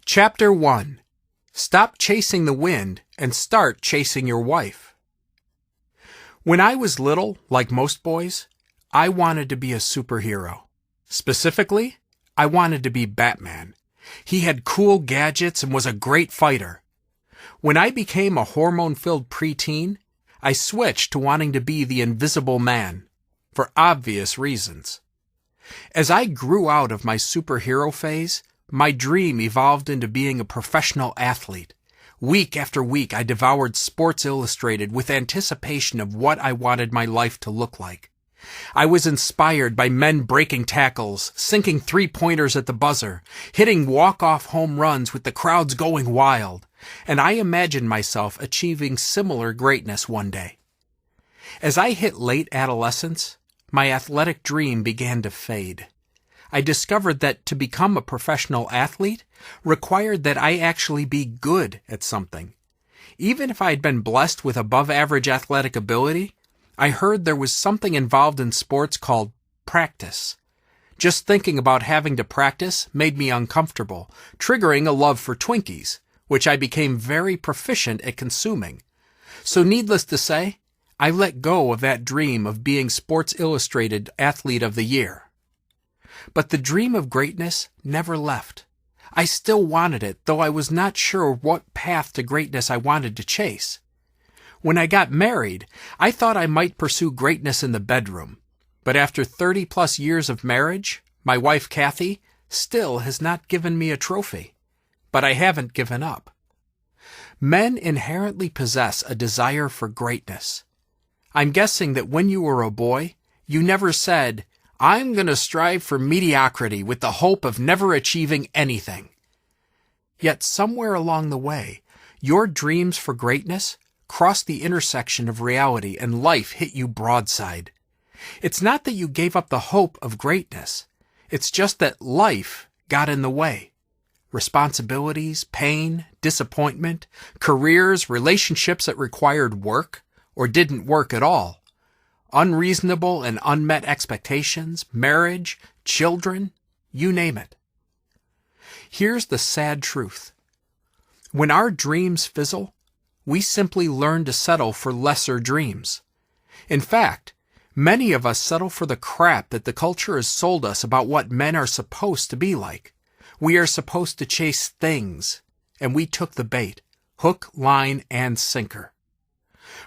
Chapter 1. Stop chasing the wind and start chasing your wife. When I was little, like most boys, I wanted to be a superhero. Specifically, I wanted to be Batman. He had cool gadgets and was a great fighter. When I became a hormone-filled preteen, I switched to wanting to be the Invisible Man, for obvious reasons. As I grew out of my superhero phase, my dream evolved into being a professional athlete. Week after week, I devoured Sports Illustrated with anticipation of what I wanted my life to look like. I was inspired by men breaking tackles, sinking three-pointers at the buzzer, hitting walk-off home runs with the crowds going wild, and I imagined myself achieving similar greatness one day. As I hit late adolescence, my athletic dream began to fade. I discovered that to become a professional athlete required that I actually be good at something. Even if I had been blessed with above-average athletic ability, I heard there was something involved in sports called practice. Just thinking about having to practice made me uncomfortable, triggering a love for Twinkies, which I became very proficient at consuming. So needless to say, I let go of that dream of being Sports Illustrated Athlete of the Year. But the dream of greatness never left. I still wanted it, though I was not sure what path to greatness I wanted to chase. When I got married, I thought I might pursue greatness in the bedroom. But after 30-plus years of marriage, my wife Kathy still has not given me a trophy. But I haven't given up. Men inherently possess a desire for greatness. I'm guessing that when you were a boy, you never said, "I'm going to strive for mediocrity with the hope of never achieving anything." Yet somewhere along the way, your dreams for greatness crossed the intersection of reality and life hit you broadside. It's not that you gave up the hope of greatness. It's just that life got in the way. Responsibilities, pain, disappointment, careers, relationships that required work or didn't work at all. Unreasonable and unmet expectations, marriage, children, you name it. Here's the sad truth. When our dreams fizzle, we simply learn to settle for lesser dreams. In fact, many of us settle for the crap that the culture has sold us about what men are supposed to be like. We are supposed to chase things, and we took the bait, hook, line, and sinker.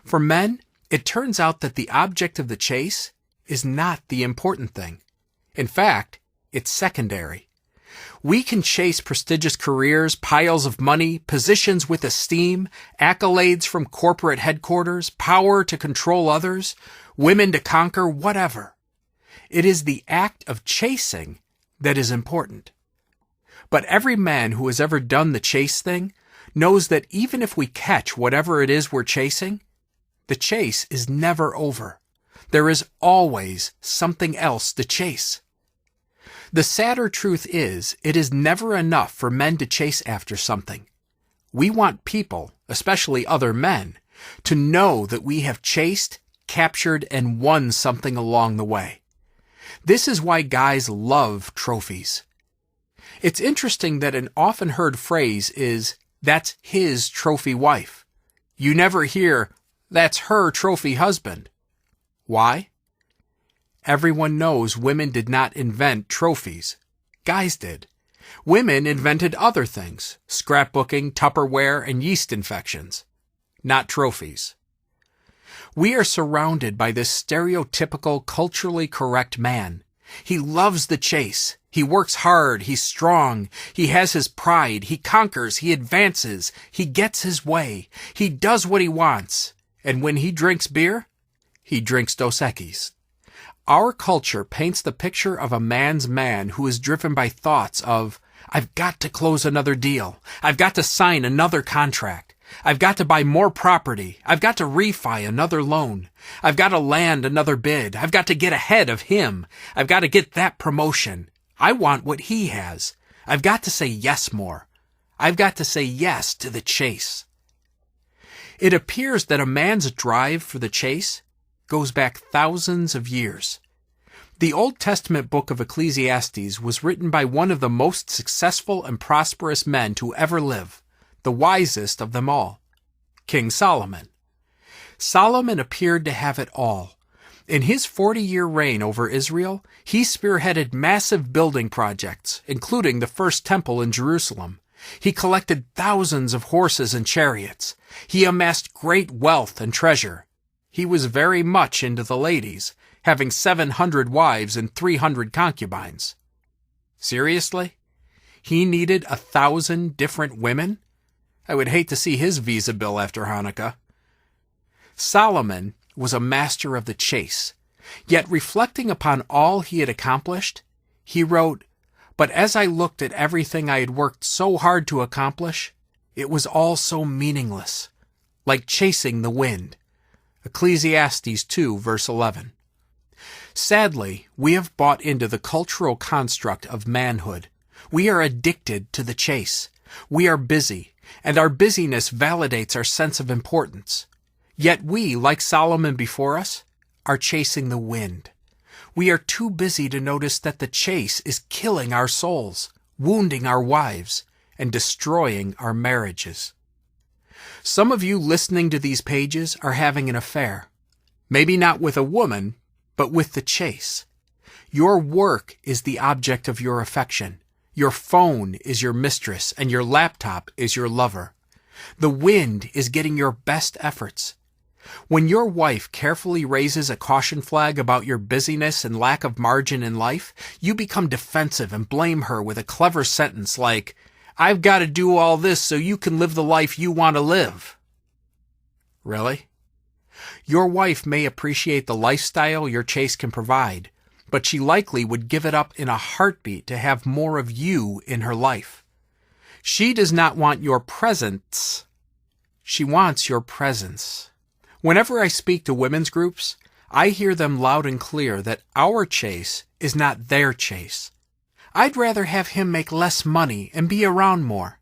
For men, it turns out that the object of the chase is not the important thing. In fact, it's secondary. We can chase prestigious careers, piles of money, positions with esteem, accolades from corporate headquarters, power to control others, women to conquer, whatever. It is the act of chasing that is important. But every man who has ever done the chase thing knows that even if we catch whatever it is we're chasing, the chase is never over. There is always something else to chase. The sadder truth is, it is never enough for men to chase after something. We want people, especially other men, to know that we have chased, captured, and won something along the way. This is why guys love trophies. It's interesting that an often heard phrase is, "That's his trophy wife." You never hear, "That's her trophy husband." Why? Everyone knows women did not invent trophies. Guys did. Women invented other things, scrapbooking, Tupperware, and yeast infections. Not trophies. We are surrounded by this stereotypical, culturally correct man. He loves the chase. He works hard. He's strong. He has his pride. He conquers. He advances. He gets his way. He does what he wants. And when he drinks beer, he drinks Dos Equis. Our culture paints the picture of a man's man who is driven by thoughts of, "I've got to close another deal. I've got to sign another contract. I've got to buy more property. I've got to refi another loan. I've got to land another bid. I've got to get ahead of him. I've got to get that promotion. I want what he has. I've got to say yes more. I've got to say yes to the chase." It appears that a man's drive for the chase goes back thousands of years. The Old Testament book of Ecclesiastes was written by one of the most successful and prosperous men to ever live, the wisest of them all, King Solomon. Solomon appeared to have it all. In his 40-year reign over Israel, he spearheaded massive building projects, including the first temple in Jerusalem. He collected thousands of horses and chariots. He amassed great wealth and treasure. He was very much into the ladies, having 700 wives and 300 concubines. Seriously? He needed 1,000 different women? I would hate to see his visa bill after Hanukkah. Solomon was a master of the chase. Yet reflecting upon all he had accomplished, he wrote, "But as I looked at everything I had worked so hard to accomplish, it was all so meaningless, like chasing the wind." Ecclesiastes 2, verse 11. Sadly, we have bought into the cultural construct of manhood. We are addicted to the chase. We are busy, and our busyness validates our sense of importance. Yet we, like Solomon before us, are chasing the wind. We are too busy to notice that the chase is killing our souls, wounding our wives, and destroying our marriages. Some of you listening to these pages are having an affair. Maybe not with a woman, but with the chase. Your work is the object of your affection. Your phone is your mistress, and your laptop is your lover. The wind is getting your best efforts. When your wife carefully raises a caution flag about your busyness and lack of margin in life, you become defensive and blame her with a clever sentence like, "I've got to do all this so you can live the life you want to live." Really? Your wife may appreciate the lifestyle your chase can provide, but she likely would give it up in a heartbeat to have more of you in her life. She does not want your presence. She wants your presence. Whenever I speak to women's groups, I hear them loud and clear that our chase is not their chase. I'd rather have him make less money and be around more.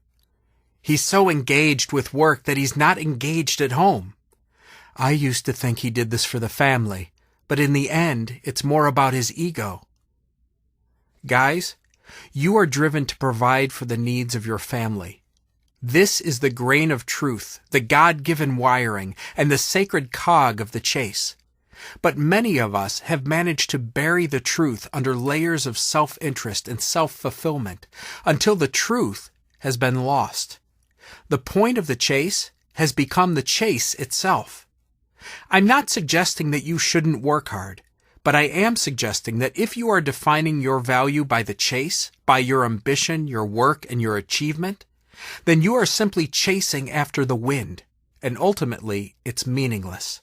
He's so engaged with work that he's not engaged at home. I used to think he did this for the family, but in the end, it's more about his ego. Guys, you are driven to provide for the needs of your family. This is the grain of truth, the God-given wiring, and the sacred cog of the chase. But many of us have managed to bury the truth under layers of self-interest and self-fulfillment until the truth has been lost. The point of the chase has become the chase itself. I'm not suggesting that you shouldn't work hard, but I am suggesting that if you are defining your value by the chase, by your ambition, your work, and your achievement, then you are simply chasing after the wind, and ultimately it's meaningless.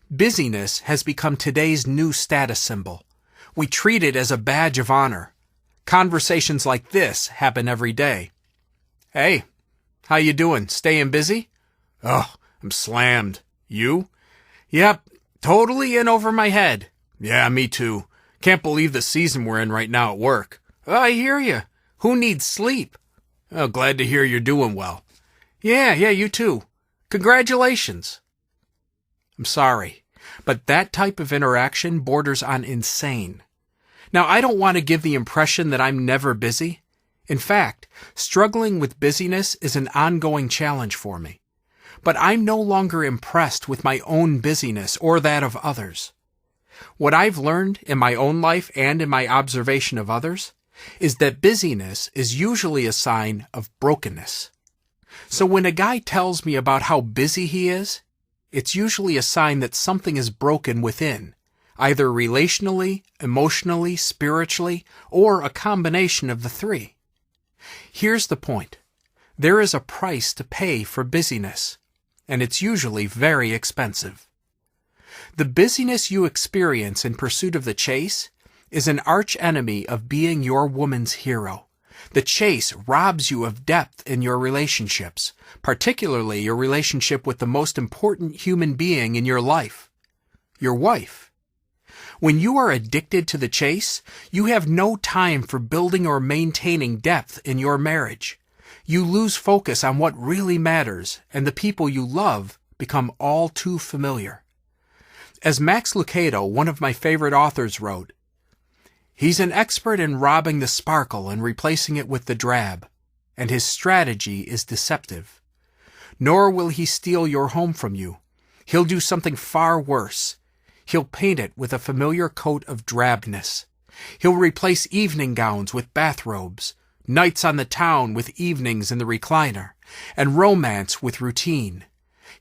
Busyness has become today's new status symbol. We treat it as a badge of honor. Conversations like this happen every day. "Hey, how you doing? Staying busy?" "Oh, I'm slammed. You?" "Yep, totally in over my head." "Yeah, me too. Can't believe the season we're in right now at work." "Oh, I hear you. Who needs sleep?" "Oh, glad to hear you're doing well." Yeah, you too. Congratulations." I'm sorry, but that type of interaction borders on insane. Now, I don't want to give the impression that I'm never busy. In fact, struggling with busyness is an ongoing challenge for me. But I'm no longer impressed with my own busyness or that of others. What I've learned in my own life and in my observation of others is that busyness is usually a sign of brokenness. So when a guy tells me about how busy he is, it's usually a sign that something is broken within, either relationally, emotionally, spiritually, or a combination of the three. Here's the point. There is a price to pay for busyness, and it's usually very expensive. The busyness you experience in pursuit of the chase is an arch-enemy of being your woman's hero. The chase robs you of depth in your relationships, particularly your relationship with the most important human being in your life, your wife. When you are addicted to the chase, you have no time for building or maintaining depth in your marriage. You lose focus on what really matters, and the people you love become all too familiar. As Max Lucado, one of my favorite authors, wrote, He's an expert in robbing the sparkle and replacing it with the drab, and his strategy is deceptive. Nor will he steal your home from you. He'll do something far worse. He'll paint it with a familiar coat of drabness. He'll replace evening gowns with bathrobes, nights on the town with evenings in the recliner, and romance with routine.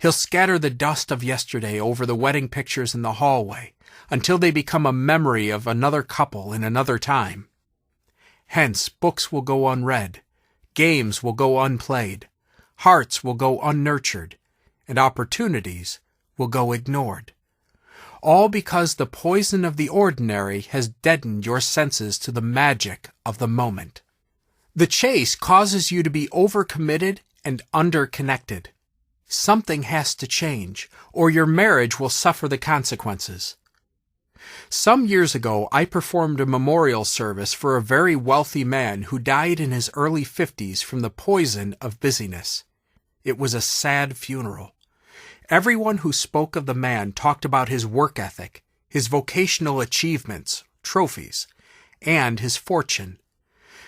He'll scatter the dust of yesterday over the wedding pictures in the hallway until they become a memory of another couple in another time. Hence, books will go unread, games will go unplayed, hearts will go unnurtured, and opportunities will go ignored. All because the poison of the ordinary has deadened your senses to the magic of the moment. The chase causes you to be overcommitted and underconnected. Something has to change, or your marriage will suffer the consequences. Some years ago, I performed a memorial service for a very wealthy man who died in his early 50s from the poison of busyness. It was a sad funeral. Everyone who spoke of the man talked about his work ethic, his vocational achievements, trophies, and his fortune.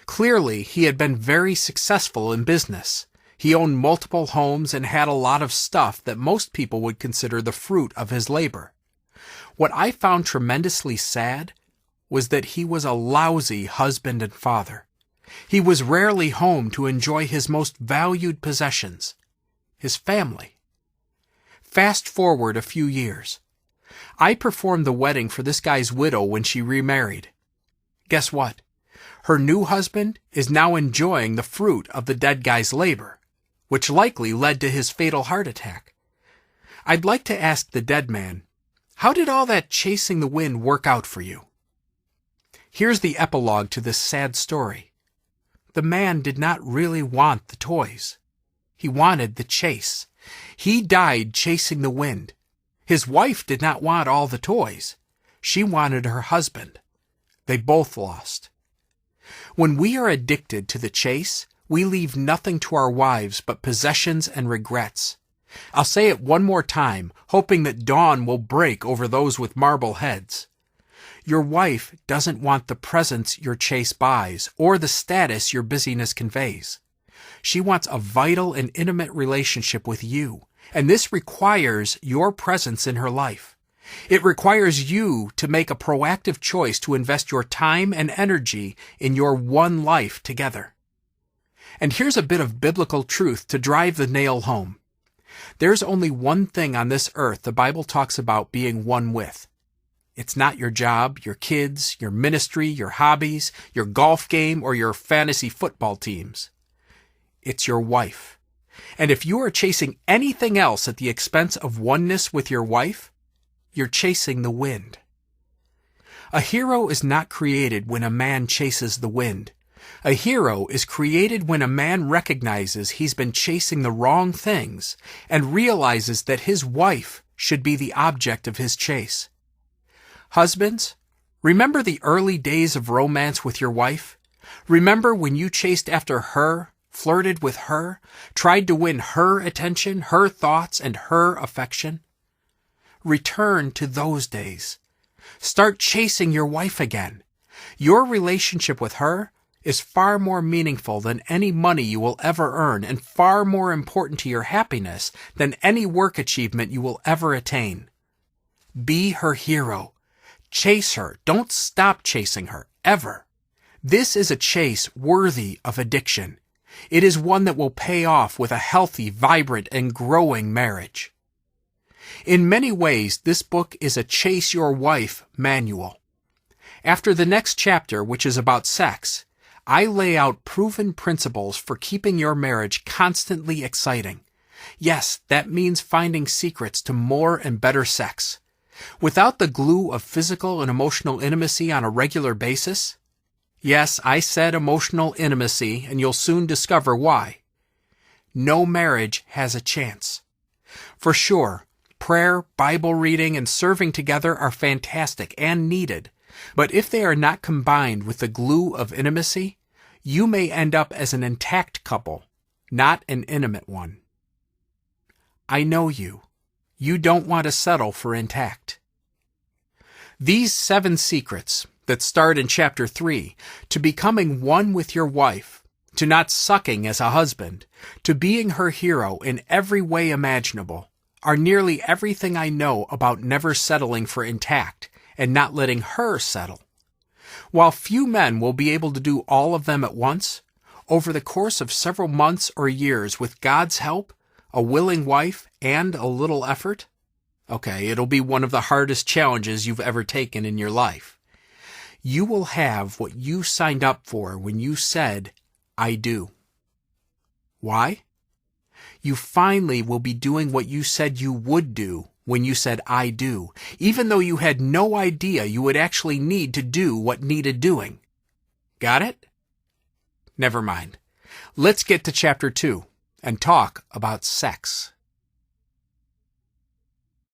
Clearly, he had been very successful in business. He owned multiple homes and had a lot of stuff that most people would consider the fruit of his labor. What I found tremendously sad was that he was a lousy husband and father. He was rarely home to enjoy his most valued possessions, his family. Fast forward a few years. I performed the wedding for this guy's widow when she remarried. Guess what? Her new husband is now enjoying the fruit of the dead guy's labor, which likely led to his fatal heart attack. I'd like to ask the dead man, how did all that chasing the wind work out for you? Here's the epilogue to this sad story. The man did not really want the toys. He wanted the chase. He died chasing the wind. His wife did not want all the toys. She wanted her husband. They both lost. When we are addicted to the chase, we leave nothing to our wives but possessions and regrets. I'll say it one more time, hoping that dawn will break over those with marble heads. Your wife doesn't want the presents your chase buys or the status your busyness conveys. She wants a vital and intimate relationship with you, and this requires your presence in her life. It requires you to make a proactive choice to invest your time and energy in your one life together. And here's a bit of biblical truth to drive the nail home. There's only one thing on this earth the Bible talks about being one with. It's not your job, your kids, your ministry, your hobbies, your golf game, or your fantasy football teams. It's your wife. And if you are chasing anything else at the expense of oneness with your wife, you're chasing the wind. A hero is not created when a man chases the wind. A hero is created when a man recognizes he's been chasing the wrong things and realizes that his wife should be the object of his chase. Husbands, remember the early days of romance with your wife? Remember when you chased after her, flirted with her, tried to win her attention, her thoughts, and her affection? Return to those days. Start chasing your wife again. Your relationship with her is far more meaningful than any money you will ever earn and far more important to your happiness than any work achievement you will ever attain. Be her hero. Chase her. Don't stop chasing her, ever. This is a chase worthy of addiction. It is one that will pay off with a healthy, vibrant, and growing marriage. In many ways, this book is a Chase Your Wife manual. After the next chapter, which is about sex, I lay out proven principles for keeping your marriage constantly exciting. Yes, that means finding secrets to more and better sex. Without the glue of physical and emotional intimacy on a regular basis, yes, I said emotional intimacy, and you'll soon discover why, no marriage has a chance. For sure, prayer, Bible reading, and serving together are fantastic and needed, but if they are not combined with the glue of intimacy, you may end up as an intact couple, not an intimate one. I know you. You don't want to settle for intact. These 7 secrets, that start in chapter 3, to becoming one with your wife, to not sucking as a husband, to being her hero in every way imaginable, are nearly everything I know about never settling for intact and not letting her settle. While few men will be able to do all of them at once, over the course of several months or years with God's help, a willing wife, and a little effort, it'll be one of the hardest challenges you've ever taken in your life. You will have what you signed up for when you said, I do. Why? You finally will be doing what you said you would do when you said, I do, even though you had no idea you would actually need to do what needed doing. Got it? Never mind. Let's get to chapter 2 and talk about sex.